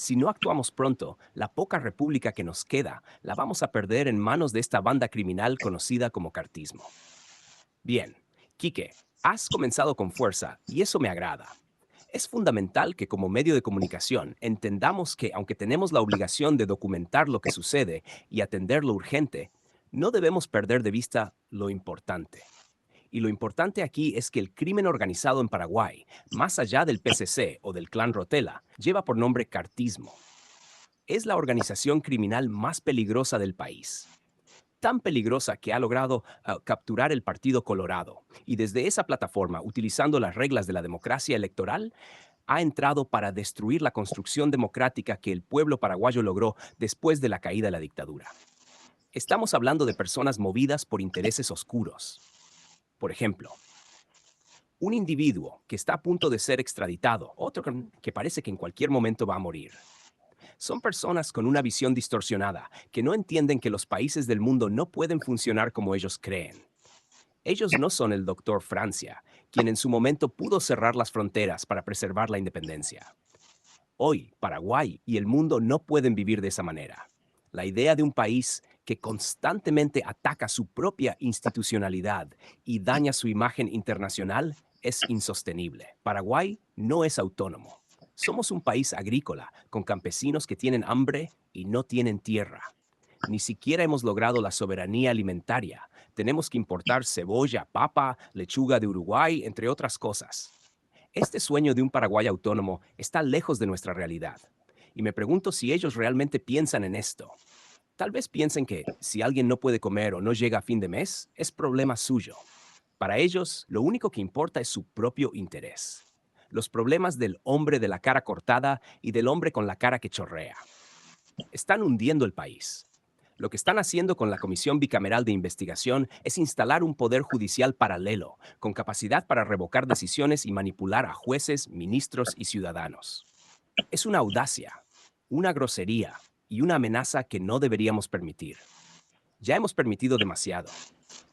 Si no actuamos pronto, la poca república que nos queda la vamos a perder en manos de esta banda criminal conocida como cartismo. Bien, Quique, has comenzado con fuerza y eso me agrada. Es fundamental que como medio de comunicación entendamos que aunque tenemos la obligación de documentar lo que sucede y atender lo urgente, no debemos perder de vista lo importante. Y lo importante aquí es que el crimen organizado en Paraguay, más allá del PCC o del clan Rotela, lleva por nombre cartismo. Es la organización criminal más peligrosa del país, tan peligrosa que ha logrado capturar el Partido Colorado y desde esa plataforma, utilizando las reglas de la democracia electoral, ha entrado para destruir la construcción democrática que el pueblo paraguayo logró después de la caída de la dictadura. Estamos hablando de personas movidas por intereses oscuros. Por ejemplo, un individuo que está a punto de ser extraditado, otro que parece que en cualquier momento va a morir. Son personas con una visión distorsionada, que no entienden que los países del mundo no pueden funcionar como ellos creen. Ellos no son el doctor Francia, quien en su momento pudo cerrar las fronteras para preservar la independencia. Hoy, Paraguay y el mundo no pueden vivir de esa manera. La idea de un país que constantemente ataca su propia institucionalidad y daña su imagen internacional es insostenible. Paraguay no es autónomo. Somos un país agrícola, con campesinos que tienen hambre y no tienen tierra. Ni siquiera hemos logrado la soberanía alimentaria. Tenemos que importar cebolla, papa, lechuga de Uruguay, entre otras cosas. Este sueño de un Paraguay autónomo está lejos de nuestra realidad. Y me pregunto si ellos realmente piensan en esto. Tal vez piensen que si alguien no puede comer o no llega a fin de mes, es problema suyo. Para ellos, lo único que importa es su propio interés. Los problemas del hombre de la cara cortada y del hombre con la cara que chorrea. Están hundiendo el país. Lo que están haciendo con la Comisión Bicameral de Investigación es instalar un poder judicial paralelo, con capacidad para revocar decisiones y manipular a jueces, ministros y ciudadanos. Es una audacia, una grosería y una amenaza que no deberíamos permitir. Ya hemos permitido demasiado.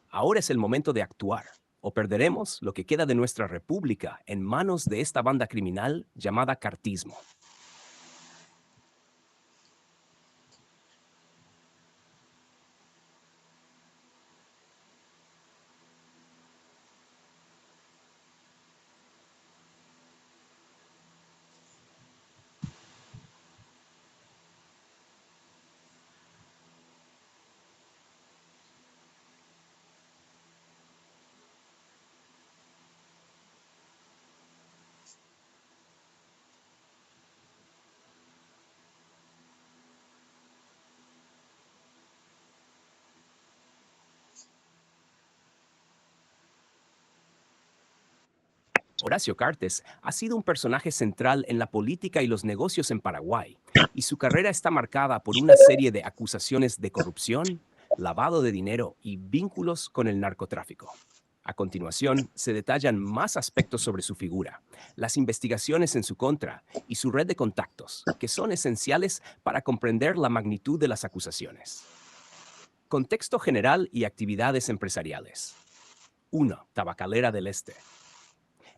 Ahora es el momento de actuar, o perderemos lo que queda de nuestra república en manos de esta banda criminal llamada cartismo. Horacio Cartes ha sido un personaje central en la política y los negocios en Paraguay, y su carrera está marcada por una serie de acusaciones de corrupción, lavado de dinero y vínculos con el narcotráfico. A continuación, se detallan más aspectos sobre su figura, las investigaciones en su contra y su red de contactos, que son esenciales para comprender la magnitud de las acusaciones. Contexto general y actividades empresariales. 1. Tabacalera del Este.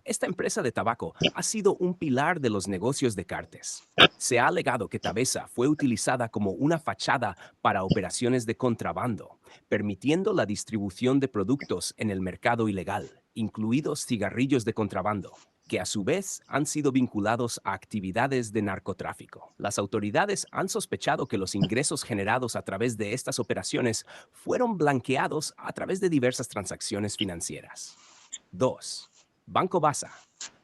Esta empresa de tabaco ha sido un pilar de los negocios de Cartes. Se ha alegado que Tabesa fue utilizada como una fachada para operaciones de contrabando, permitiendo la distribución de productos en el mercado ilegal, incluidos cigarrillos de contrabando, que a su vez han sido vinculados a actividades de narcotráfico. Las autoridades han sospechado que los ingresos generados a través de estas operaciones fueron blanqueados a través de diversas transacciones financieras. 2. Banco Basa.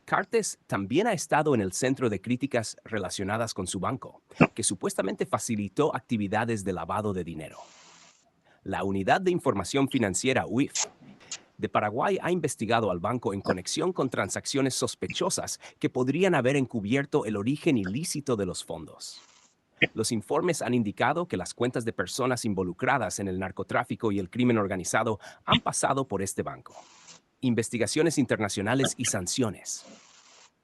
Cartes también ha estado en el centro de críticas relacionadas con su banco, que supuestamente facilitó actividades de lavado de dinero. La Unidad de Información Financiera UIF de Paraguay ha investigado al banco en conexión con transacciones sospechosas que podrían haber encubierto el origen ilícito de los fondos. Los informes han indicado que las cuentas de personas involucradas en el narcotráfico y el crimen organizado han pasado por este banco. Investigaciones internacionales y sanciones.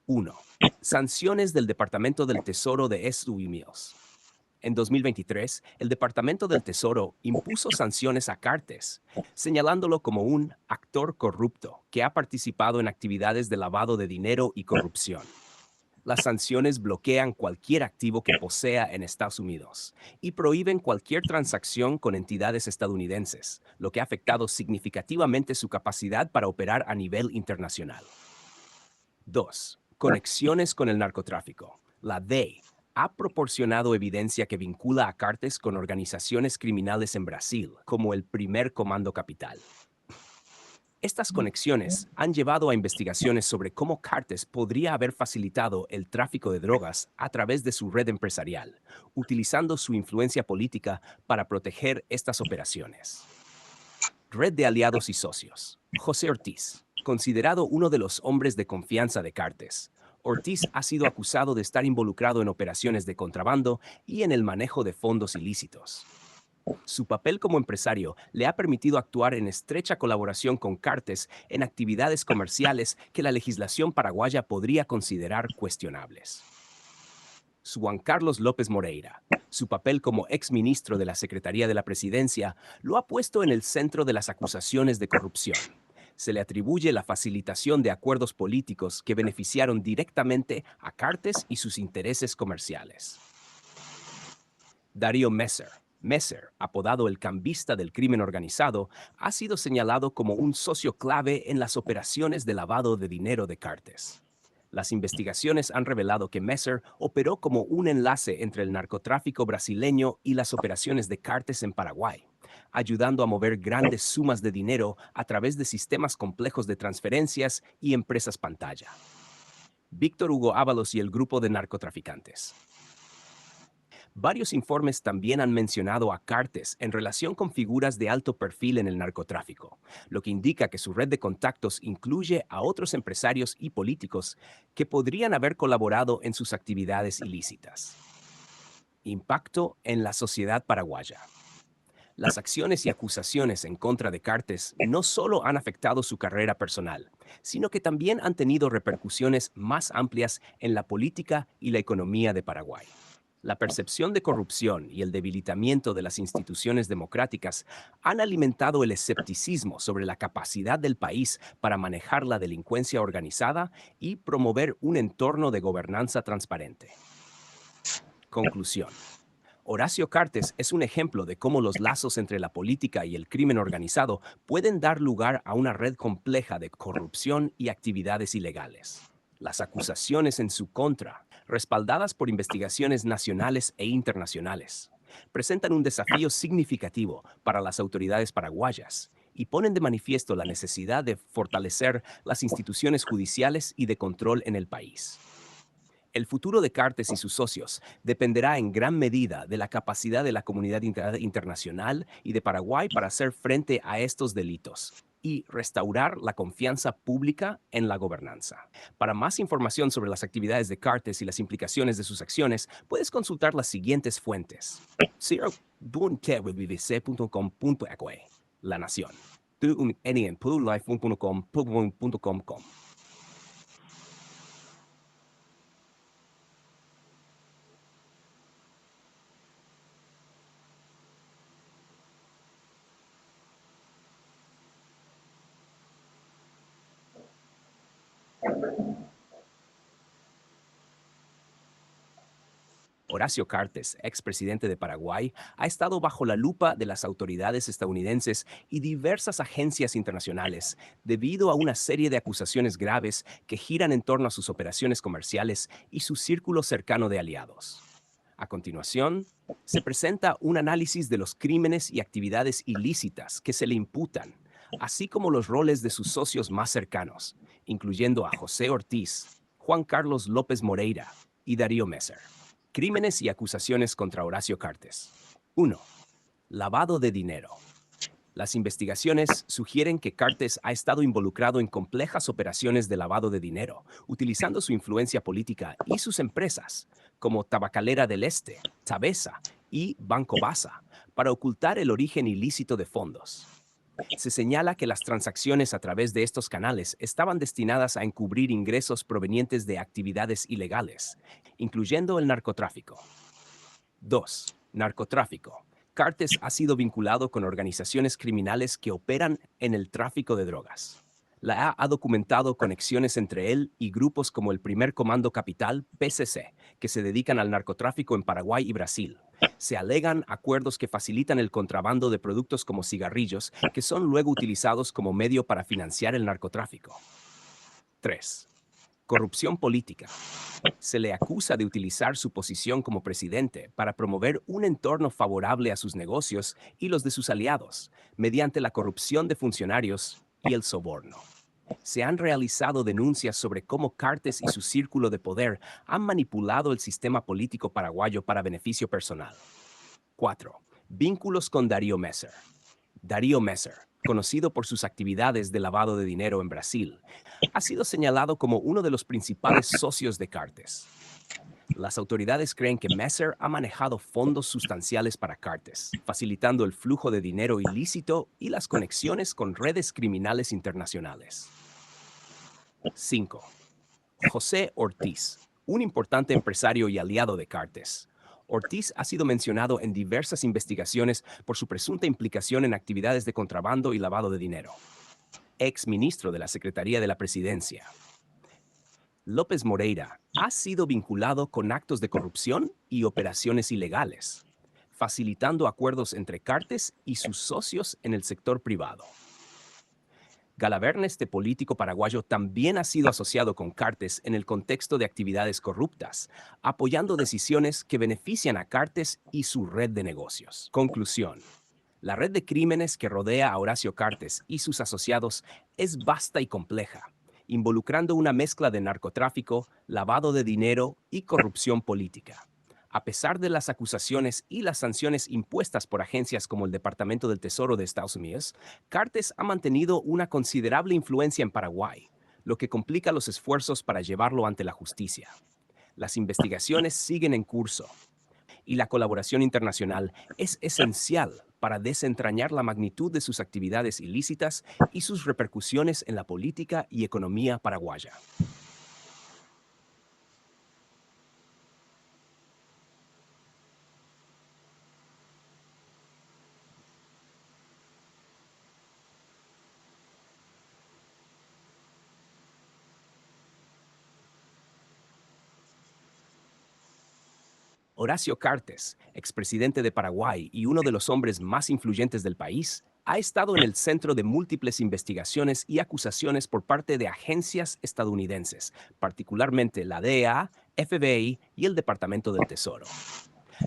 1. Sanciones del Departamento del Tesoro de Estados Unidos. En 2023, el Departamento del Tesoro impuso sanciones a Cartes, señalándolo como un actor corrupto que ha participado en actividades de lavado de dinero y corrupción. Las sanciones bloquean cualquier activo que posea en Estados Unidos y prohíben cualquier transacción con entidades estadounidenses, lo que ha afectado significativamente su capacidad para operar a nivel internacional. 2. Conexiones con el narcotráfico. La DEA ha proporcionado evidencia que vincula a Cartes con organizaciones criminales en Brasil, como el Primer Comando Capital. Estas conexiones han llevado a investigaciones sobre cómo Cartes podría haber facilitado el tráfico de drogas a través de su red empresarial, utilizando su influencia política para proteger estas operaciones. Red de aliados y socios. José Ortiz, considerado uno de los hombres de confianza de Cartes. Ortiz ha sido acusado de estar involucrado en operaciones de contrabando y en el manejo de fondos ilícitos. Su papel como empresario le ha permitido actuar en estrecha colaboración con Cartes en actividades comerciales que la legislación paraguaya podría considerar cuestionables. Juan Carlos López Moreira, su papel como exministro de la Secretaría de la Presidencia, lo ha puesto en el centro de las acusaciones de corrupción. Se le atribuye la facilitación de acuerdos políticos que beneficiaron directamente a Cartes y sus intereses comerciales. Darío Messer. Messer, apodado el cambista del crimen organizado, ha sido señalado como un socio clave en las operaciones de lavado de dinero de Cartes. Las investigaciones han revelado que Messer operó como un enlace entre el narcotráfico brasileño y las operaciones de Cartes en Paraguay, ayudando a mover grandes sumas de dinero a través de sistemas complejos de transferencias y empresas pantalla. Víctor Hugo Ábalos y el grupo de narcotraficantes. Varios informes también han mencionado a Cartes en relación con figuras de alto perfil en el narcotráfico, lo que indica que su red de contactos incluye a otros empresarios y políticos que podrían haber colaborado en sus actividades ilícitas. Impacto en la sociedad paraguaya. Las acciones y acusaciones en contra de Cartes no solo han afectado su carrera personal, sino que también han tenido repercusiones más amplias en la política y la economía de Paraguay. La percepción de corrupción y el debilitamiento de las instituciones democráticas han alimentado el escepticismo sobre la capacidad del país para manejar la delincuencia organizada y promover un entorno de gobernanza transparente. Conclusión. Horacio Cartes es un ejemplo de cómo los lazos entre la política y el crimen organizado pueden dar lugar a una red compleja de corrupción y actividades ilegales. Las acusaciones en su contra, respaldadas por investigaciones nacionales e internacionales, presentan un desafío significativo para las autoridades paraguayas y ponen de manifiesto la necesidad de fortalecer las instituciones judiciales y de control en el país. El futuro de Cartes y sus socios dependerá en gran medida de la capacidad de la comunidad internacional y de Paraguay para hacer frente a estos delitos y restaurar la confianza pública en la gobernanza. Para más información sobre las actividades de Cartes y las implicaciones de sus acciones, puedes consultar las siguientes fuentes. La Nación. Horacio Cartes, expresidente de Paraguay, ha estado bajo la lupa de las autoridades estadounidenses y diversas agencias internacionales debido a una serie de acusaciones graves que giran en torno a sus operaciones comerciales y su círculo cercano de aliados. A continuación, se presenta un análisis de los crímenes y actividades ilícitas que se le imputan, así como los roles de sus socios más cercanos, incluyendo a José Ortiz, Juan Carlos López Moreira y Darío Messer. Crímenes y acusaciones contra Horacio Cartes. 1. Lavado de dinero. Las investigaciones sugieren que Cartes ha estado involucrado en complejas operaciones de lavado de dinero, utilizando su influencia política y sus empresas, como Tabacalera del Este, Tabesa y Banco Basa, para ocultar el origen ilícito de fondos. Se señala que las transacciones a través de estos canales estaban destinadas a encubrir ingresos provenientes de actividades ilegales, incluyendo el narcotráfico. 2. Narcotráfico. Cartes ha sido vinculado con organizaciones criminales que operan en el tráfico de drogas. La ha documentado conexiones entre él y grupos como el Primer Comando Capital, PCC, que se dedican al narcotráfico en Paraguay y Brasil. Se alegan acuerdos que facilitan el contrabando de productos como cigarrillos, que son luego utilizados como medio para financiar el narcotráfico. 3. Corrupción política. Se le acusa de utilizar su posición como presidente para promover un entorno favorable a sus negocios y los de sus aliados, mediante la corrupción de funcionarios y el soborno. Se han realizado denuncias sobre cómo Cartes y su círculo de poder han manipulado el sistema político paraguayo para beneficio personal. 4. Vínculos con Darío Messer. Darío Messer, conocido por sus actividades de lavado de dinero en Brasil, ha sido señalado como uno de los principales socios de Cartes. Las autoridades creen que Messer ha manejado fondos sustanciales para Cartes, facilitando el flujo de dinero ilícito y las conexiones con redes criminales internacionales. 5. José Ortiz, un importante empresario y aliado de Cartes. Ortiz ha sido mencionado en diversas investigaciones por su presunta implicación en actividades de contrabando y lavado de dinero. Ex ministro de la Secretaría de la Presidencia. López Moreira ha sido vinculado con actos de corrupción y operaciones ilegales, facilitando acuerdos entre Cartes y sus socios en el sector privado. Galavernes, este político paraguayo, también ha sido asociado con Cartes en el contexto de actividades corruptas, apoyando decisiones que benefician a Cartes y su red de negocios. Conclusión. La red de crímenes que rodea a Horacio Cartes y sus asociados es vasta y compleja, involucrando una mezcla de narcotráfico, lavado de dinero y corrupción política. A pesar de las acusaciones y las sanciones impuestas por agencias como el Departamento del Tesoro de Estados Unidos, Cartes ha mantenido una considerable influencia en Paraguay, lo que complica los esfuerzos para llevarlo ante la justicia. Las investigaciones siguen en curso y la colaboración internacional es esencial para desentrañar la magnitud de sus actividades ilícitas y sus repercusiones en la política y economía paraguaya. Horacio Cartes, expresidente de Paraguay y uno de los hombres más influyentes del país, ha estado en el centro de múltiples investigaciones y acusaciones por parte de agencias estadounidenses, particularmente la DEA, FBI y el Departamento del Tesoro.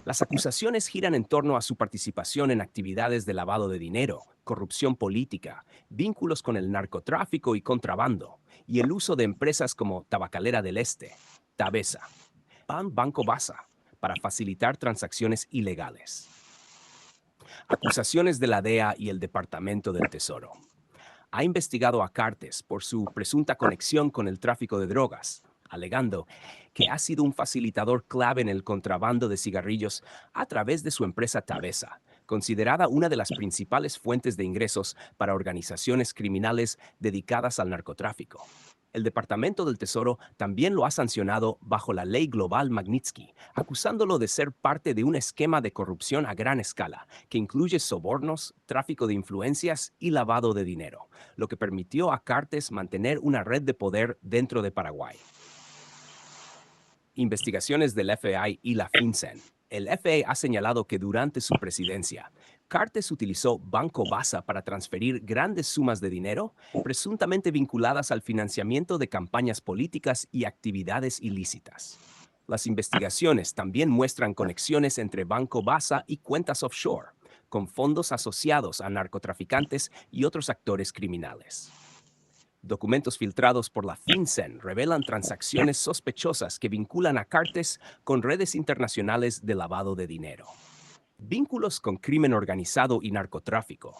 Las acusaciones giran en torno a su participación en actividades de lavado de dinero, corrupción política, vínculos con el narcotráfico y contrabando, y el uso de empresas como Tabacalera del Este, Tabesa, Banco Basa, para facilitar transacciones ilegales. Acusaciones de la DEA y el Departamento del Tesoro. Ha investigado a Cartes por su presunta conexión con el tráfico de drogas, alegando que ha sido un facilitador clave en el contrabando de cigarrillos a través de su empresa Tabesa, considerada una de las principales fuentes de ingresos para organizaciones criminales dedicadas al narcotráfico. El Departamento del Tesoro también lo ha sancionado bajo la ley global Magnitsky, acusándolo de ser parte de un esquema de corrupción a gran escala, que incluye sobornos, tráfico de influencias y lavado de dinero, lo que permitió a Cartes mantener una red de poder dentro de Paraguay. Investigaciones del FBI y la FinCEN. El FBI ha señalado que durante su presidencia, Cartes utilizó Banco Basa para transferir grandes sumas de dinero, presuntamente vinculadas al financiamiento de campañas políticas y actividades ilícitas. Las investigaciones también muestran conexiones entre Banco Basa y cuentas offshore, con fondos asociados a narcotraficantes y otros actores criminales. Documentos filtrados por la FinCEN revelan transacciones sospechosas que vinculan a Cartes con redes internacionales de lavado de dinero. Vínculos con crimen organizado y narcotráfico.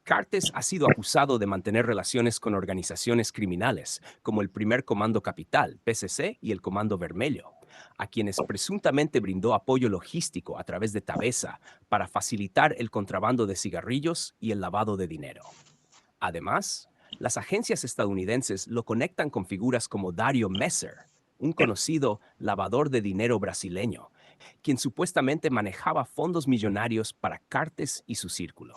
Cartes ha sido acusado de mantener relaciones con organizaciones criminales, como el Primer Comando Capital, PCC, y el Comando Vermelho, a quienes presuntamente brindó apoyo logístico a través de Tabesa para facilitar el contrabando de cigarrillos y el lavado de dinero. Además, las agencias estadounidenses lo conectan con figuras como Dario Messer, un conocido lavador de dinero brasileño, quien supuestamente manejaba fondos millonarios para Cartes y su círculo.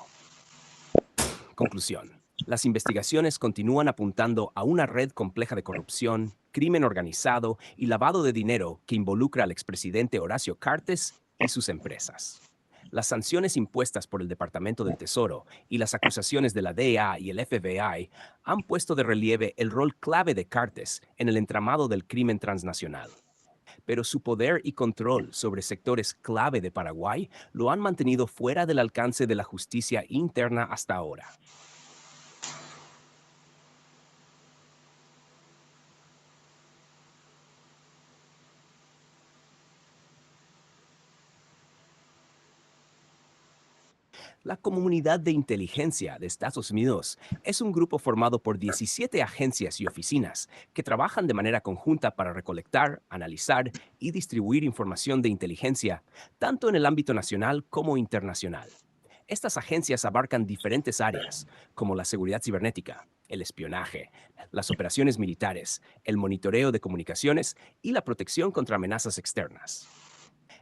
Conclusión. Las investigaciones continúan apuntando a una red compleja de corrupción, crimen organizado y lavado de dinero que involucra al expresidente Horacio Cartes y sus empresas. Las sanciones impuestas por el Departamento del Tesoro y las acusaciones de la DEA y el FBI han puesto de relieve el rol clave de Cartes en el entramado del crimen transnacional. Pero su poder y control sobre sectores clave de Paraguay lo han mantenido fuera del alcance de la justicia interna hasta ahora. La Comunidad de Inteligencia de Estados Unidos es un grupo formado por 17 agencias y oficinas que trabajan de manera conjunta para recolectar, analizar y distribuir información de inteligencia, tanto en el ámbito nacional como internacional. Estas agencias abarcan diferentes áreas, como la seguridad cibernética, el espionaje, las operaciones militares, el monitoreo de comunicaciones y la protección contra amenazas externas.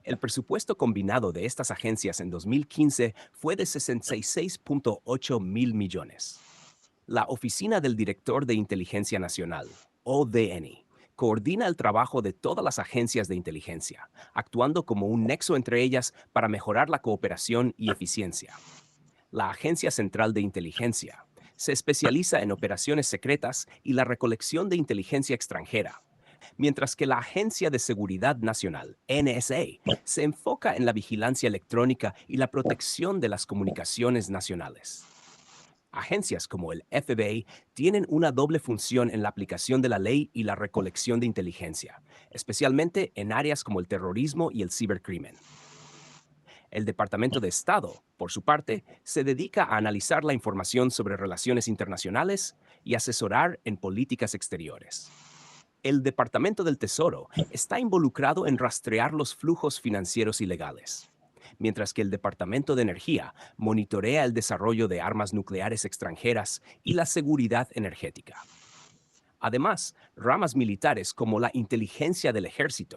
El presupuesto combinado de estas agencias en 2015 fue de 66.8 mil millones. La Oficina del Director de Inteligencia Nacional, ODN, coordina el trabajo de todas las agencias de inteligencia, actuando como un nexo entre ellas para mejorar la cooperación y eficiencia. La Agencia Central de Inteligencia se especializa en operaciones secretas y la recolección de inteligencia extranjera, mientras que la Agencia de Seguridad Nacional, NSA, se enfoca en la vigilancia electrónica y la protección de las comunicaciones nacionales. Agencias como el FBI tienen una doble función en la aplicación de la ley y la recolección de inteligencia, especialmente en áreas como el terrorismo y el cibercrimen. El Departamento de Estado, por su parte, se dedica a analizar la información sobre relaciones internacionales y asesorar en políticas exteriores. El Departamento del Tesoro está involucrado en rastrear los flujos financieros ilegales, mientras que el Departamento de Energía monitorea el desarrollo de armas nucleares extranjeras y la seguridad energética. Además, ramas militares como la inteligencia del ejército,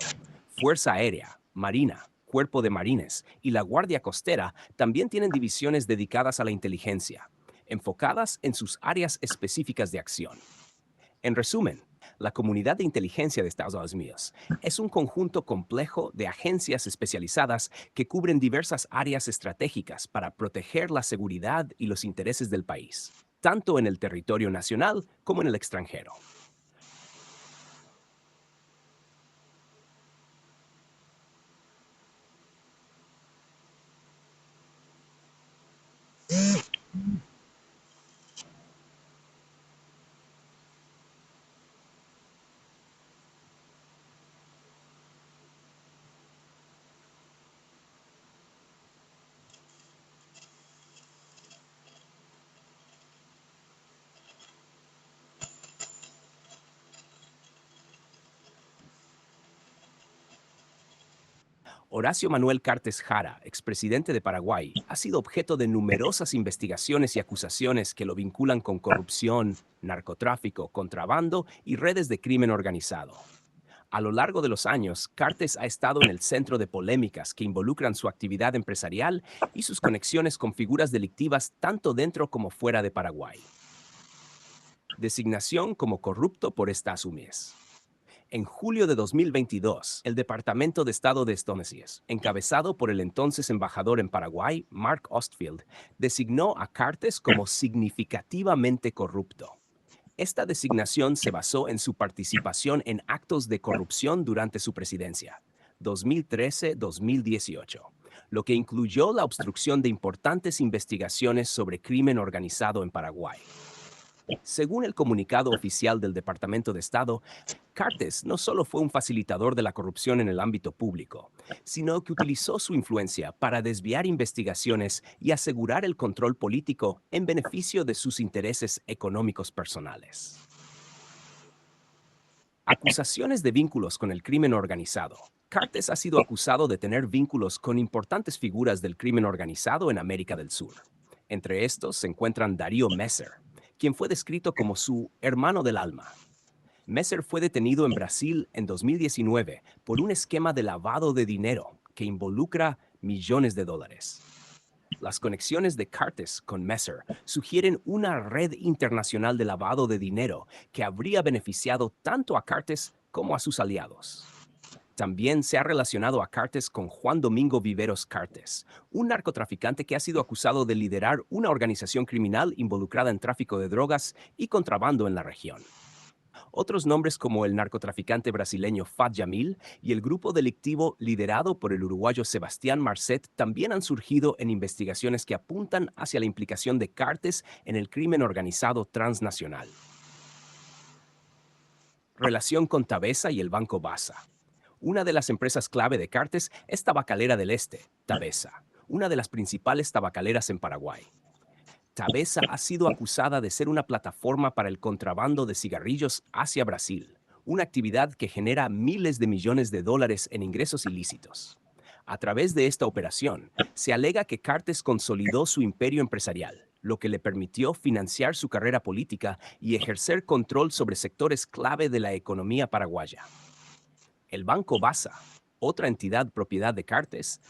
Fuerza Aérea, Marina, Cuerpo de Marines y la Guardia Costera también tienen divisiones dedicadas a la inteligencia, enfocadas en sus áreas específicas de acción. En resumen, la Comunidad de Inteligencia de Estados Unidos es un conjunto complejo de agencias especializadas que cubren diversas áreas estratégicas para proteger la seguridad y los intereses del país, tanto en el territorio nacional como en el extranjero. Horacio Manuel Cartes Jara, expresidente de Paraguay, ha sido objeto de numerosas investigaciones y acusaciones que lo vinculan con corrupción, narcotráfico, contrabando y redes de crimen organizado. A lo largo de los años, Cartes ha estado en el centro de polémicas que involucran su actividad empresarial y sus conexiones con figuras delictivas tanto dentro como fuera de Paraguay. Designación como corrupto por Estados Unidos. En julio de 2022, el Departamento de Estado de Estados Unidos, encabezado por el entonces embajador en Paraguay, Mark Ostfield, designó a Cartes como significativamente corrupto. Esta designación se basó en su participación en actos de corrupción durante su presidencia, 2013-2018, lo que incluyó la obstrucción de importantes investigaciones sobre crimen organizado en Paraguay. Según el comunicado oficial del Departamento de Estado, Cartes no solo fue un facilitador de la corrupción en el ámbito público, sino que utilizó su influencia para desviar investigaciones y asegurar el control político en beneficio de sus intereses económicos personales. Acusaciones de vínculos con el crimen organizado. Cartes ha sido acusado de tener vínculos con importantes figuras del crimen organizado en América del Sur. Entre estos se encuentran Darío Messer, quien fue descrito como su hermano del alma. Messer fue detenido en Brasil en 2019 por un esquema de lavado de dinero que involucra millones de dólares. Las conexiones de Cartes con Messer sugieren una red internacional de lavado de dinero que habría beneficiado tanto a Cartes como a sus aliados. También se ha relacionado a Cartes con Juan Domingo Viveros Cartes, un narcotraficante que ha sido acusado de liderar una organización criminal involucrada en tráfico de drogas y contrabando en la región. Otros nombres como el narcotraficante brasileño Fat Yamil y el grupo delictivo liderado por el uruguayo Sebastián Marcet también han surgido en investigaciones que apuntan hacia la implicación de Cartes en el crimen organizado transnacional. Relación con Tabesa y el Banco Basa. Una de las empresas clave de Cartes es Tabacalera del Este, Tabesa, una de las principales tabacaleras en Paraguay. Tabesa ha sido acusada de ser una plataforma para el contrabando de cigarrillos hacia Brasil, una actividad que genera miles de millones de dólares en ingresos ilícitos. A través de esta operación, se alega que Cartes consolidó su imperio empresarial, lo que le permitió financiar su carrera política y ejercer control sobre sectores clave de la economía paraguaya. El Banco Basa, otra entidad propiedad de Cartes,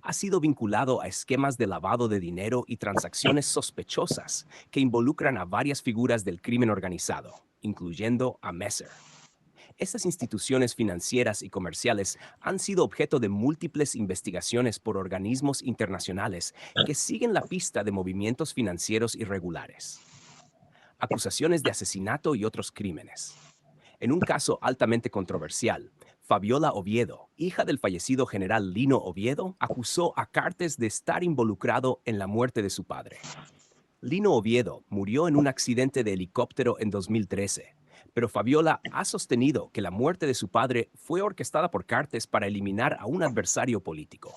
ha sido vinculado a esquemas de lavado de dinero y transacciones sospechosas que involucran a varias figuras del crimen organizado, incluyendo a Messer. Estas instituciones financieras y comerciales han sido objeto de múltiples investigaciones por organismos internacionales que siguen la pista de movimientos financieros irregulares. Acusaciones de asesinato y otros crímenes. En un caso altamente controversial, Fabiola Oviedo, hija del fallecido general Lino Oviedo, acusó a Cartes de estar involucrado en la muerte de su padre. Lino Oviedo murió en un accidente de helicóptero en 2013, pero Fabiola ha sostenido que la muerte de su padre fue orquestada por Cartes para eliminar a un adversario político.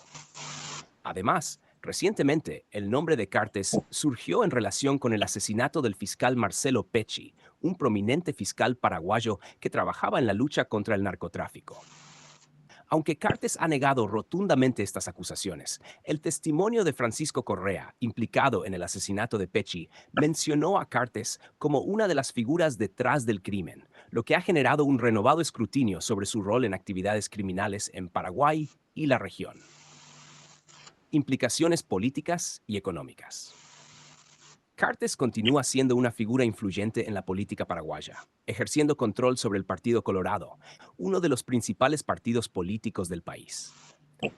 Además, recientemente, el nombre de Cartes surgió en relación con el asesinato del fiscal Marcelo Pecci, un prominente fiscal paraguayo que trabajaba en la lucha contra el narcotráfico. Aunque Cartes ha negado rotundamente estas acusaciones, el testimonio de Francisco Correa, implicado en el asesinato de Pecci, mencionó a Cartes como una de las figuras detrás del crimen, lo que ha generado un renovado escrutinio sobre su rol en actividades criminales en Paraguay y la región. Implicaciones políticas y económicas. Cartes continúa siendo una figura influyente en la política paraguaya, ejerciendo control sobre el Partido Colorado, uno de los principales partidos políticos del país.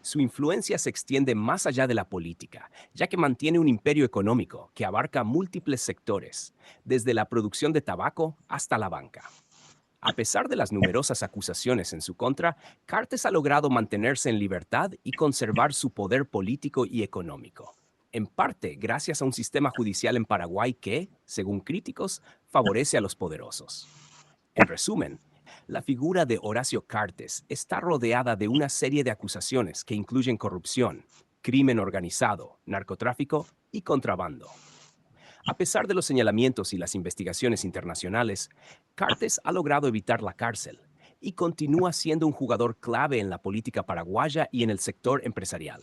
Su influencia se extiende más allá de la política, ya que mantiene un imperio económico que abarca múltiples sectores, desde la producción de tabaco hasta la banca. A pesar de las numerosas acusaciones en su contra, Cartes ha logrado mantenerse en libertad y conservar su poder político y económico, en parte gracias a un sistema judicial en Paraguay que, según críticos, favorece a los poderosos. En resumen, la figura de Horacio Cartes está rodeada de una serie de acusaciones que incluyen corrupción, crimen organizado, narcotráfico y contrabando. A pesar de los señalamientos y las investigaciones internacionales, Cartes ha logrado evitar la cárcel y continúa siendo un jugador clave en la política paraguaya y en el sector empresarial.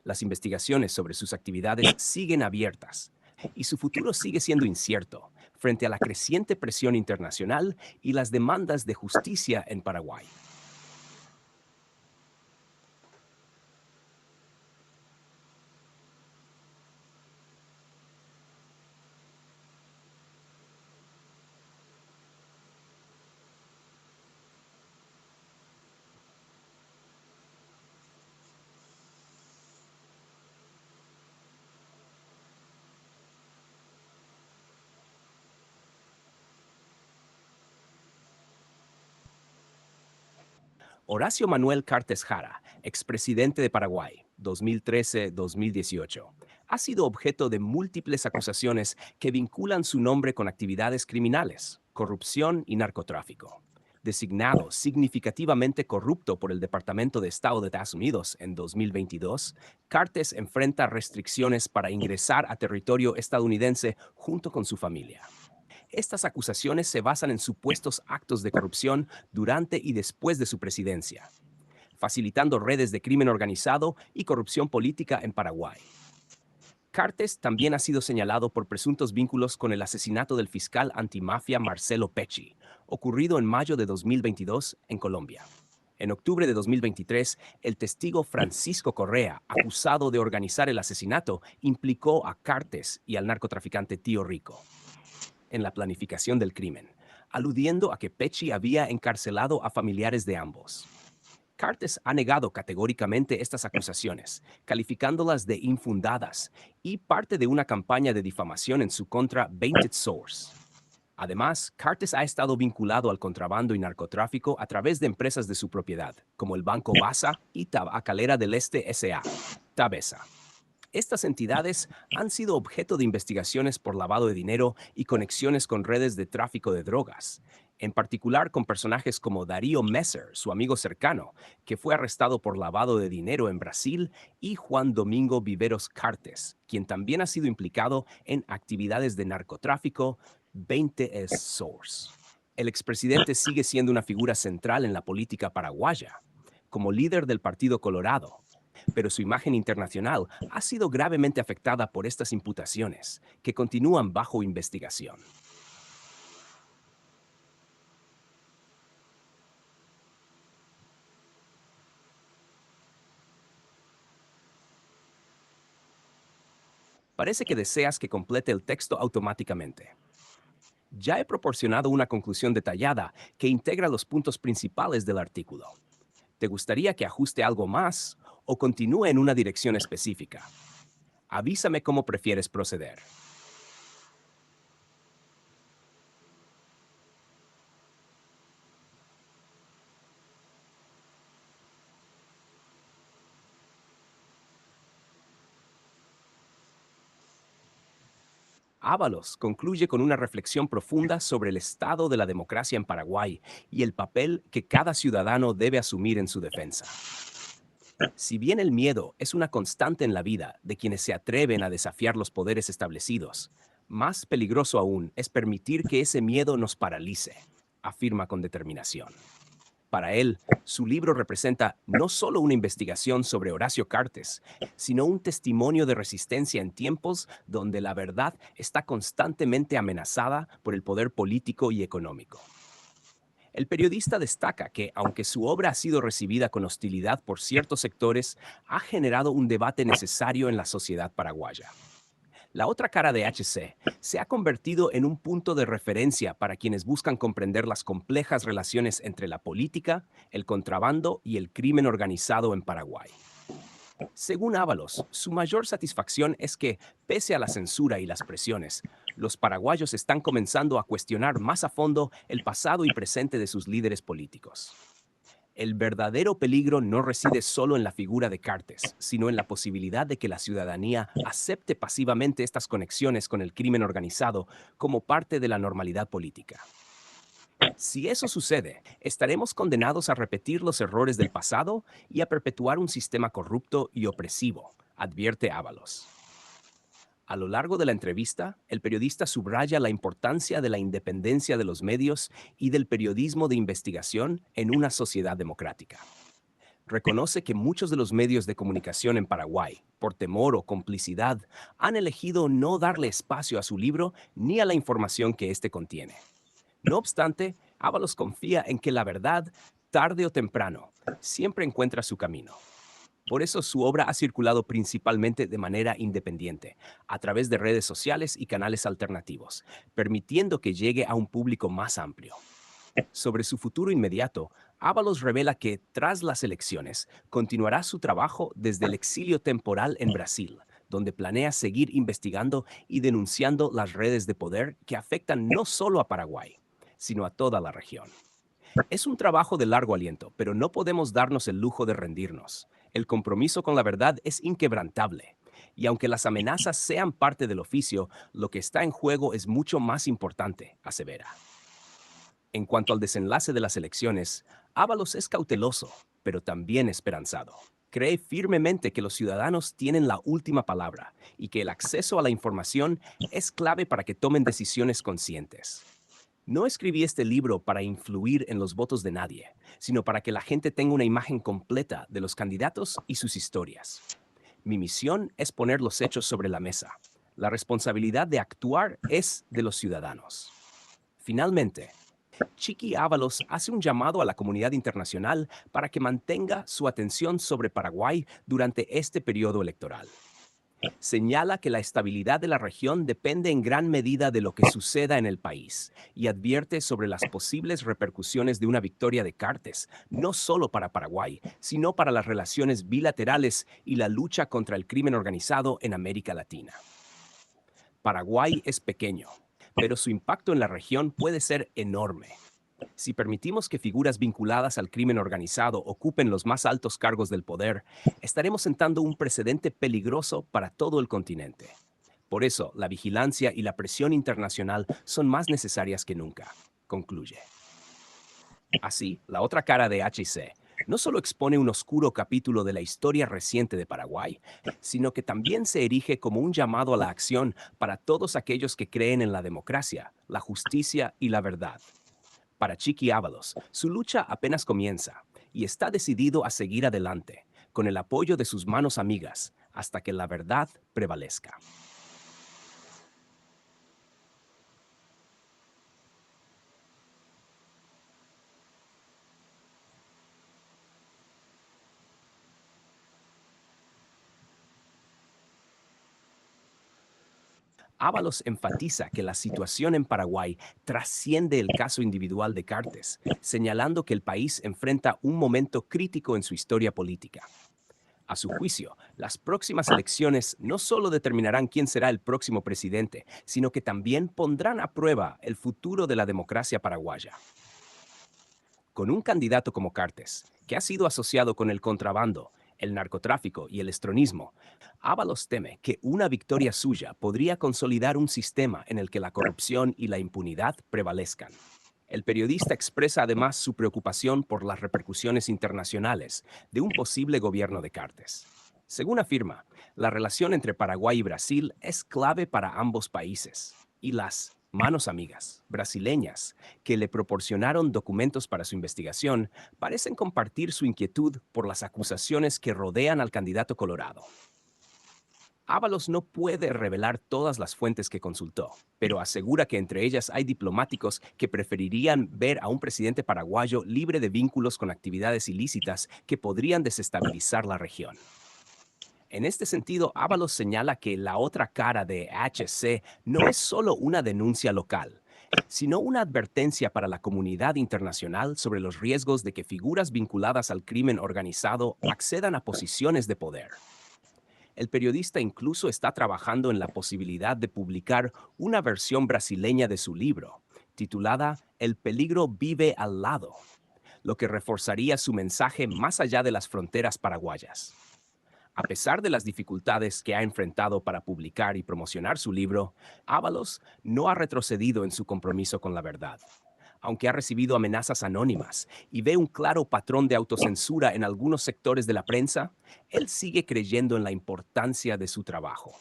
Las investigaciones sobre sus actividades siguen abiertas y su futuro sigue siendo incierto frente a la creciente presión internacional y las demandas de justicia en Paraguay. Horacio Manuel Cartes Jara, expresidente de Paraguay, 2013-2018, ha sido objeto de múltiples acusaciones que vinculan su nombre con actividades criminales, corrupción y narcotráfico. Designado significativamente corrupto por el Departamento de Estado de Estados Unidos en 2022, Cartes enfrenta restricciones para ingresar a territorio estadounidense junto con su familia. Estas acusaciones se basan en supuestos actos de corrupción durante y después de su presidencia, facilitando redes de crimen organizado y corrupción política en Paraguay. Cartes también ha sido señalado por presuntos vínculos con el asesinato del fiscal antimafia Marcelo Pecci, ocurrido en mayo de 2022 en Colombia. En octubre de 2023, el testigo Francisco Correa, acusado de organizar el asesinato, implicó a Cartes y al narcotraficante Tío Rico en la planificación del crimen, aludiendo a que Pecci había encarcelado a familiares de ambos. Cartes ha negado categóricamente estas acusaciones, calificándolas de infundadas y parte de una campaña de difamación en su contra Painted Source. Además, Cartes ha estado vinculado al contrabando y narcotráfico a través de empresas de su propiedad, como el Banco Basa y Tabacalera del Este S.A., Tabesa. Estas entidades han sido objeto de investigaciones por lavado de dinero y conexiones con redes de tráfico de drogas, en particular con personajes como Darío Messer, su amigo cercano, que fue arrestado por lavado de dinero en Brasil, y Juan Domingo Viveros Cartes, quien también ha sido implicado en actividades de narcotráfico, 20 es Source. El expresidente sigue siendo una figura central en la política paraguaya, como líder del Partido Colorado, pero su imagen internacional ha sido gravemente afectada por estas imputaciones, que continúan bajo investigación. Parece que deseas que complete el texto automáticamente. Ya he proporcionado una conclusión detallada que integra los puntos principales del artículo. ¿Te gustaría que ajuste algo más o continúe en una dirección específica? Avísame cómo prefieres proceder. Ábalos concluye con una reflexión profunda sobre el estado de la democracia en Paraguay y el papel que cada ciudadano debe asumir en su defensa. Si bien el miedo es una constante en la vida de quienes se atreven a desafiar los poderes establecidos, más peligroso aún es permitir que ese miedo nos paralice, afirma con determinación. Para él, su libro representa no solo una investigación sobre Horacio Cartes, sino un testimonio de resistencia en tiempos donde la verdad está constantemente amenazada por el poder político y económico. El periodista destaca que, aunque su obra ha sido recibida con hostilidad por ciertos sectores, ha generado un debate necesario en la sociedad paraguaya. La otra cara de HC se ha convertido en un punto de referencia para quienes buscan comprender las complejas relaciones entre la política, el contrabando y el crimen organizado en Paraguay. Según Ábalos, su mayor satisfacción es que, pese a la censura y las presiones, los paraguayos están comenzando a cuestionar más a fondo el pasado y presente de sus líderes políticos. El verdadero peligro no reside solo en la figura de Cartes, sino en la posibilidad de que la ciudadanía acepte pasivamente estas conexiones con el crimen organizado como parte de la normalidad política. Si eso sucede, estaremos condenados a repetir los errores del pasado y a perpetuar un sistema corrupto y opresivo, advierte Ábalos. A lo largo de la entrevista, el periodista subraya la importancia de la independencia de los medios y del periodismo de investigación en una sociedad democrática. Reconoce que muchos de los medios de comunicación en Paraguay, por temor o complicidad, han elegido no darle espacio a su libro ni a la información que éste contiene. No obstante, Ábalos confía en que la verdad, tarde o temprano, siempre encuentra su camino. Por eso su obra ha circulado principalmente de manera independiente, a través de redes sociales y canales alternativos, permitiendo que llegue a un público más amplio. Sobre su futuro inmediato, Ábalos revela que, tras las elecciones, continuará su trabajo desde el exilio temporal en Brasil, donde planea seguir investigando y denunciando las redes de poder que afectan no solo a Paraguay, sino a toda la región. Es un trabajo de largo aliento, pero no podemos darnos el lujo de rendirnos. El compromiso con la verdad es inquebrantable. Y aunque las amenazas sean parte del oficio, lo que está en juego es mucho más importante, asevera. En cuanto al desenlace de las elecciones, Ábalos es cauteloso, pero también esperanzado. Cree firmemente que los ciudadanos tienen la última palabra y que el acceso a la información es clave para que tomen decisiones conscientes. No escribí este libro para influir en los votos de nadie, sino para que la gente tenga una imagen completa de los candidatos y sus historias. Mi misión es poner los hechos sobre la mesa. La responsabilidad de actuar es de los ciudadanos. Finalmente, Chiqui Ábalos hace un llamado a la comunidad internacional para que mantenga su atención sobre Paraguay durante este periodo electoral. Señala que la estabilidad de la región depende en gran medida de lo que suceda en el país y advierte sobre las posibles repercusiones de una victoria de Cartes, no solo para Paraguay, sino para las relaciones bilaterales y la lucha contra el crimen organizado en América Latina. Paraguay es pequeño, pero su impacto en la región puede ser enorme. Si permitimos que figuras vinculadas al crimen organizado ocupen los más altos cargos del poder, estaremos sentando un precedente peligroso para todo el continente. Por eso, la vigilancia y la presión internacional son más necesarias que nunca, concluye. Así, la otra cara de HC no solo expone un oscuro capítulo de la historia reciente de Paraguay, sino que también se erige como un llamado a la acción para todos aquellos que creen en la democracia, la justicia y la verdad. Para Chiqui Ábalos, su lucha apenas comienza y está decidido a seguir adelante, con el apoyo de sus manos amigas, hasta que la verdad prevalezca. Ábalos enfatiza que la situación en Paraguay trasciende el caso individual de Cartes, señalando que el país enfrenta un momento crítico en su historia política. A su juicio, las próximas elecciones no solo determinarán quién será el próximo presidente, sino que también pondrán a prueba el futuro de la democracia paraguaya. Con un candidato como Cartes, que ha sido asociado con el contrabando, el narcotráfico y el estronismo, Ábalos teme que una victoria suya podría consolidar un sistema en el que la corrupción y la impunidad prevalezcan. El periodista expresa además su preocupación por las repercusiones internacionales de un posible gobierno de Cartes. Según afirma, la relación entre Paraguay y Brasil es clave para ambos países, y las manos amigas brasileñas que le proporcionaron documentos para su investigación parecen compartir su inquietud por las acusaciones que rodean al candidato colorado. Ábalos no puede revelar todas las fuentes que consultó, pero asegura que entre ellas hay diplomáticos que preferirían ver a un presidente paraguayo libre de vínculos con actividades ilícitas que podrían desestabilizar la región. En este sentido, Ábalos señala que la otra cara de HC no es solo una denuncia local, sino una advertencia para la comunidad internacional sobre los riesgos de que figuras vinculadas al crimen organizado accedan a posiciones de poder. El periodista incluso está trabajando en la posibilidad de publicar una versión brasileña de su libro, titulada El peligro vive al lado, lo que reforzaría su mensaje más allá de las fronteras paraguayas. A pesar de las dificultades que ha enfrentado para publicar y promocionar su libro, Ábalos no ha retrocedido en su compromiso con la verdad. Aunque ha recibido amenazas anónimas y ve un claro patrón de autocensura en algunos sectores de la prensa, él sigue creyendo en la importancia de su trabajo.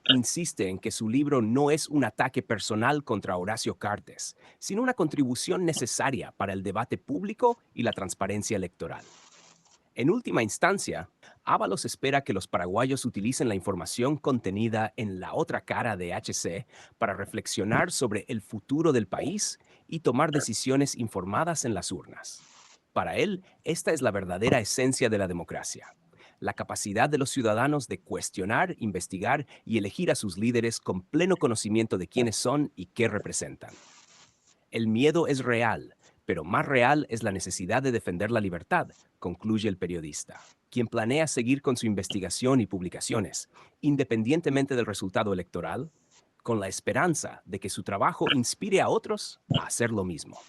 Insiste en que su libro no es un ataque personal contra Horacio Cartes, sino una contribución necesaria para el debate público y la transparencia electoral. En última instancia, Ábalos espera que los paraguayos utilicen la información contenida en la otra cara de HC para reflexionar sobre el futuro del país y tomar decisiones informadas en las urnas. Para él, esta es la verdadera esencia de la democracia, la capacidad de los ciudadanos de cuestionar, investigar y elegir a sus líderes con pleno conocimiento de quiénes son y qué representan. El miedo es real, pero más real es la necesidad de defender la libertad, concluye el periodista, quien planea seguir con su investigación y publicaciones, independientemente del resultado electoral, con la esperanza de que su trabajo inspire a otros a hacer lo mismo.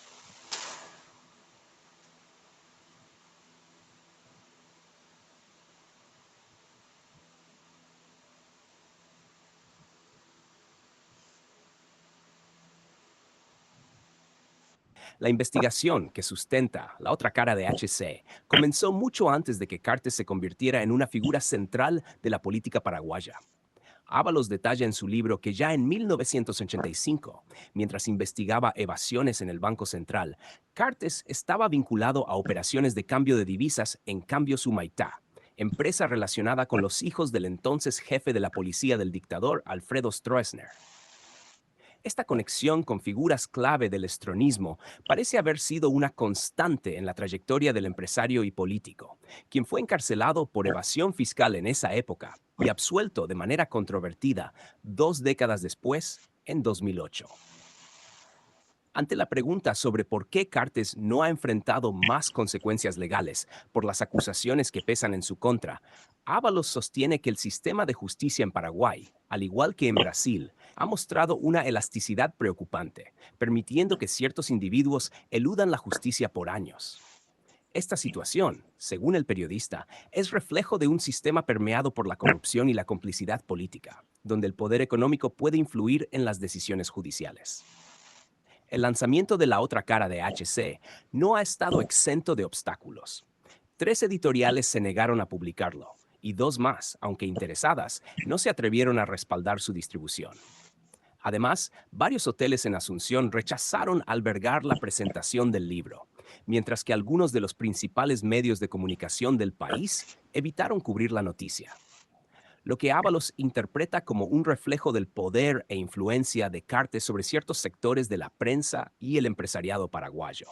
La investigación que sustenta la otra cara de HC comenzó mucho antes de que Cartes se convirtiera en una figura central de la política paraguaya. Ábalos detalla en su libro que ya en 1985, mientras investigaba evasiones en el Banco Central, Cartes estaba vinculado a operaciones de cambio de divisas en Cambio Sumaitá, empresa relacionada con los hijos del entonces jefe de la policía del dictador Alfredo Stroessner. Esta conexión con figuras clave del estronismo parece haber sido una constante en la trayectoria del empresario y político, quien fue encarcelado por evasión fiscal en esa época y absuelto de manera controvertida 2 décadas después, en 2008. Ante la pregunta sobre por qué Cartes no ha enfrentado más consecuencias legales por las acusaciones que pesan en su contra, Ábalos sostiene que el sistema de justicia en Paraguay, al igual que en Brasil, ha mostrado una elasticidad preocupante, permitiendo que ciertos individuos eludan la justicia por años. Esta situación, según el periodista, es reflejo de un sistema permeado por la corrupción y la complicidad política, donde el poder económico puede influir en las decisiones judiciales. El lanzamiento de la otra cara de HC no ha estado exento de obstáculos. 3 editoriales se negaron a publicarlo, y 2 más, aunque interesadas, no se atrevieron a respaldar su distribución. Además, varios hoteles en Asunción rechazaron albergar la presentación del libro, mientras que algunos de los principales medios de comunicación del país evitaron cubrir la noticia, lo que Ábalos interpreta como un reflejo del poder e influencia de Cartes sobre ciertos sectores de la prensa y el empresariado paraguayo.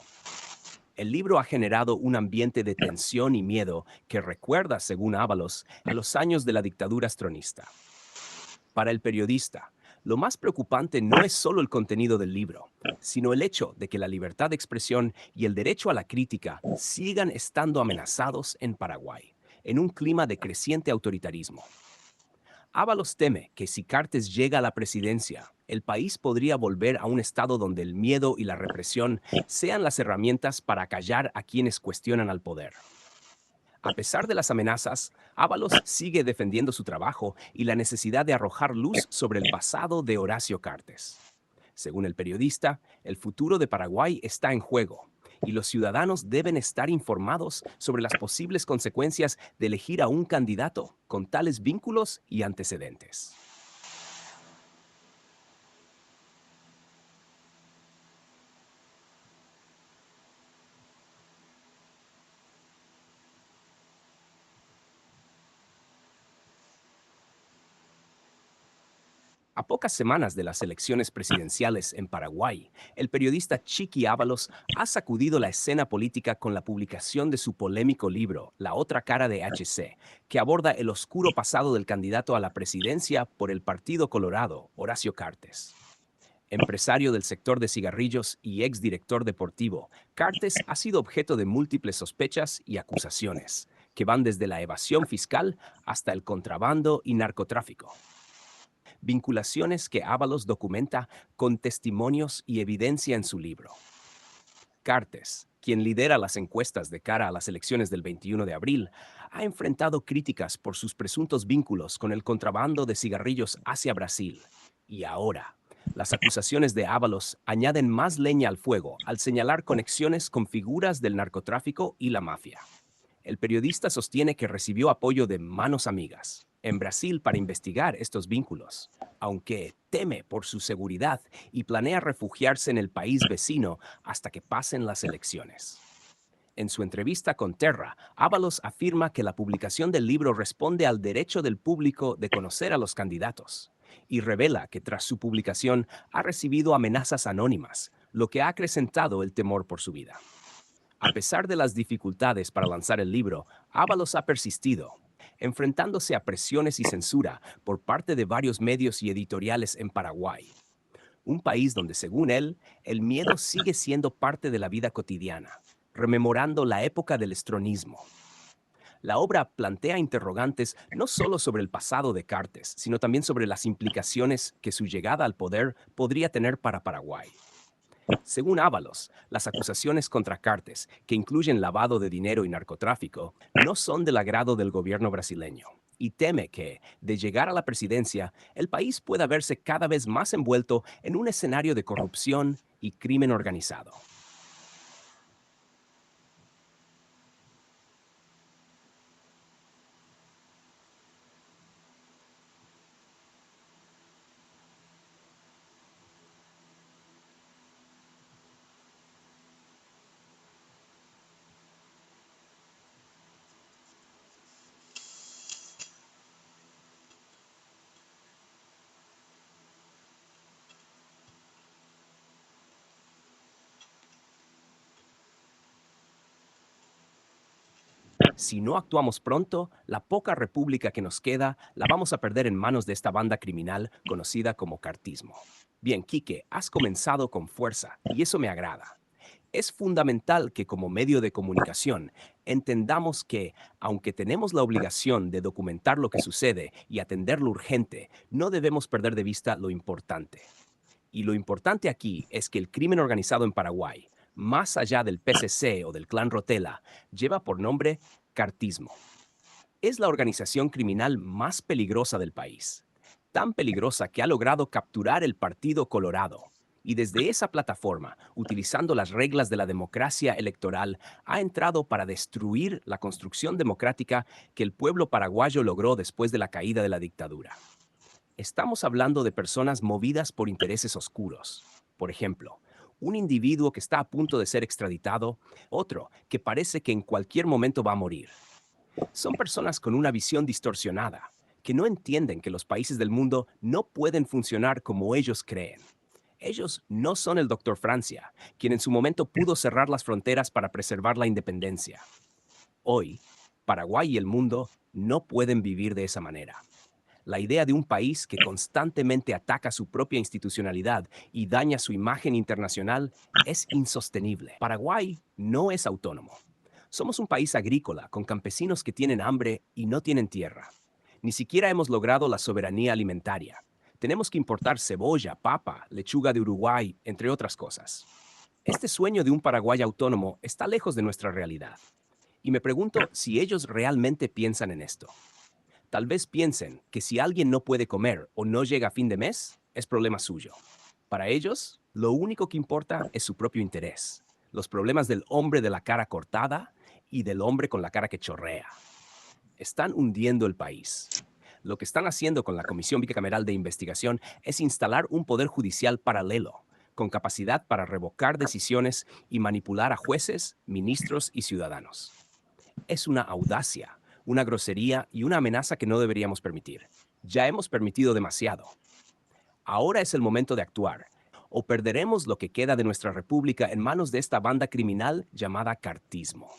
El libro ha generado un ambiente de tensión y miedo que recuerda, según Ábalos, a los años de la dictadura astronista. Para el periodista, lo más preocupante no es solo el contenido del libro, sino el hecho de que la libertad de expresión y el derecho a la crítica sigan estando amenazados en Paraguay, en un clima de creciente autoritarismo. Ábalos teme que si Cartes llega a la presidencia, el país podría volver a un estado donde el miedo y la represión sean las herramientas para callar a quienes cuestionan al poder. A pesar de las amenazas, Ábalos sigue defendiendo su trabajo y la necesidad de arrojar luz sobre el pasado de Horacio Cartes. Según el periodista, el futuro de Paraguay está en juego y los ciudadanos deben estar informados sobre las posibles consecuencias de elegir a un candidato con tales vínculos y antecedentes. A pocas semanas de las elecciones presidenciales en Paraguay, el periodista Chiqui Ábalos ha sacudido la escena política con la publicación de su polémico libro, La otra cara de HC, que aborda el oscuro pasado del candidato a la presidencia por el Partido Colorado, Horacio Cartes. Empresario del sector de cigarrillos y exdirector deportivo, Cartes ha sido objeto de múltiples sospechas y acusaciones, que van desde la evasión fiscal hasta el contrabando y narcotráfico, vinculaciones que Ábalos documenta con testimonios y evidencia en su libro. Cartes, quien lidera las encuestas de cara a las elecciones del 21 de abril, ha enfrentado críticas por sus presuntos vínculos con el contrabando de cigarrillos hacia Brasil. Y ahora, las acusaciones de Ábalos añaden más leña al fuego al señalar conexiones con figuras del narcotráfico y la mafia. El periodista sostiene que recibió apoyo de manos amigas en Brasil para investigar estos vínculos, aunque teme por su seguridad y planea refugiarse en el país vecino hasta que pasen las elecciones. En su entrevista con Terra, Ábalos afirma que la publicación del libro responde al derecho del público de conocer a los candidatos y revela que tras su publicación ha recibido amenazas anónimas, lo que ha acrecentado el temor por su vida. A pesar de las dificultades para lanzar el libro, Ábalos ha persistido, enfrentándose a presiones y censura por parte de varios medios y editoriales en Paraguay, un país donde, según él, el miedo sigue siendo parte de la vida cotidiana, rememorando la época del estronismo. La obra plantea interrogantes no solo sobre el pasado de Cartes, sino también sobre las implicaciones que su llegada al poder podría tener para Paraguay. Según Ábalos, las acusaciones contra Cartes, que incluyen lavado de dinero y narcotráfico, no son del agrado del gobierno brasileño y teme que, de llegar a la presidencia, el país pueda verse cada vez más envuelto en un escenario de corrupción y crimen organizado. Si no actuamos pronto, la poca república que nos queda la vamos a perder en manos de esta banda criminal conocida como cartismo. Bien, Quique, has comenzado con fuerza y eso me agrada. Es fundamental que como medio de comunicación entendamos que, aunque tenemos la obligación de documentar lo que sucede y atender lo urgente, no debemos perder de vista lo importante. Y lo importante aquí es que el crimen organizado en Paraguay, más allá del PCC o del clan Rotela, lleva por nombre cartismo. Es la organización criminal más peligrosa del país, tan peligrosa que ha logrado capturar el Partido Colorado. Y desde esa plataforma, utilizando las reglas de la democracia electoral, ha entrado para destruir la construcción democrática que el pueblo paraguayo logró después de la caída de la dictadura. Estamos hablando de personas movidas por intereses oscuros. Por ejemplo, un individuo que está a punto de ser extraditado, otro que parece que en cualquier momento va a morir. Son personas con una visión distorsionada, que no entienden que los países del mundo no pueden funcionar como ellos creen. Ellos no son el doctor Francia, quien en su momento pudo cerrar las fronteras para preservar la independencia. Hoy, Paraguay y el mundo no pueden vivir de esa manera. La idea de un país que constantemente ataca su propia institucionalidad y daña su imagen internacional es insostenible. Paraguay no es autónomo. Somos un país agrícola con campesinos que tienen hambre y no tienen tierra. Ni siquiera hemos logrado la soberanía alimentaria. Tenemos que importar cebolla, papa, lechuga de Uruguay, entre otras cosas. Este sueño de un Paraguay autónomo está lejos de nuestra realidad. Y me pregunto si ellos realmente piensan en esto. Tal vez piensen que si alguien no puede comer o no llega a fin de mes, es problema suyo. Para ellos, lo único que importa es su propio interés, los problemas del hombre de la cara cortada y del hombre con la cara que chorrea. Están hundiendo el país. Lo que están haciendo con la Comisión Bicameral de Investigación es instalar un poder judicial paralelo, con capacidad para revocar decisiones y manipular a jueces, ministros y ciudadanos. Es una audacia, una grosería y una amenaza que no deberíamos permitir. Ya hemos permitido demasiado. Ahora es el momento de actuar, o perderemos lo que queda de nuestra república en manos de esta banda criminal llamada cartismo.